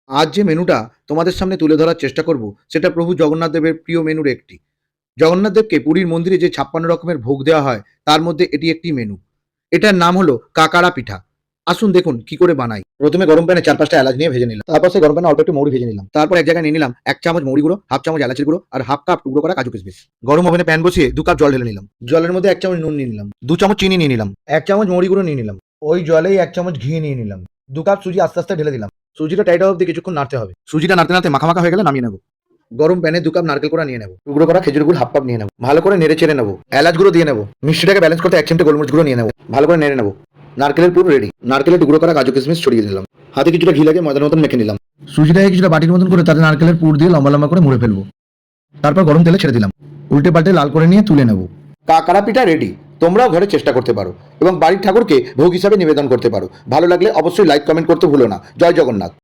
আজ যে মেনুটা তোমাদের সামনে তুলে ধরার চেষ্টা করব সেটা প্রভু জগন্নাথ দেবের প্রিয় মেনুর একটি। জগন্নাথ দেবকে পুরীর মন্দিরে যে ৫৬ রকমের ভোগ দেওয়া হয় তার মধ্যে এটি একটি মেনু। এটার নাম হলো কাকারা পিঠা। আসুন দেখুন কি করে বানাই। প্রথমে গরম প্যানে ৪-৫টা এলাচ নিয়ে ভেজে নিলাম। তারপর সেই গরম প্যানে অল্প একটু মৌরি ভেজে নিলাম। তারপর এক জায়গায় নিয়ে নিলাম ১ চামচ মৌরি গুঁড়ো, হাফ চামচ এলাচের গুঁড়ো আর হাফ কাপ টুকরো করা কাজু কিশমিশ। গরম ওভেনে প্যান বসিয়ে ২ কাপ জল ঢেলে নিলাম। জলের মধ্যে ১ চামচ নুন নিয়ে নিলাম, ২ চামচ চিনি নিয়ে নিলাম, ১ চামচ মৌরি গুঁড়ো নিয়ে নিলাম। ওই জলেই ১ চামচ ঘি নিয়ে নিলাম। ২ কাপ সুজি আস্তে আস্তে ঢেলে দিলাম। সুজিটা টাইট হওয়া অব্দি কিছুক্ষণ নাড়তে হবে। সুজিটা নাড়তে নাড়তে মাখা মাখা হয়ে গেলে নামিয়ে নেব। গরম প্যানে ২ কাপ নারকেল কোড়া নিয়ে নেব। টুকরো করা খেজুর গুড় হাফ কাপ নিয়ে নেব। ভালো করে নেড়ে চেড়ে নেব। এলাচ গুঁড়ো দিয়ে নেব। মিষ্টিটাকে ব্যালেন্স করতে ১ চিমটে গোলমরিচ গুঁড়ো নিয়ে নেব। ভালো করে নেড়ে নেব। নারকেলের পুর রেডি। নারকেলের টুকরো করা কাজু কিশমিশ ছড়িয়ে দিলাম। হাতে কিছুটা ঘি লাগিয়ে ময়দার মতন মেখে নিলাম। সুজিটাকে কিছুটা বাটির মতন করে তাতে নারকেলের পুর দিয়ে লম্বা লম্বা করে মুড়ে ফেলবো। তারপর গরম তেলে ছেড়ে দিলাম। উল্টে পাল্টে লাল করে নিয়ে তুলে নেব। কাকড়া পিঠা রেডি। তোমরাও ঘরে চেষ্টা করতে পারো এবং বাড়ির ঠাকুরকে ভোগ হিসাবে নিবেদন করতে পারো। ভালো লাগলে অবশ্যই লাইক কমেন্ট করতে ভুলো না। জয় জগন্নাথ।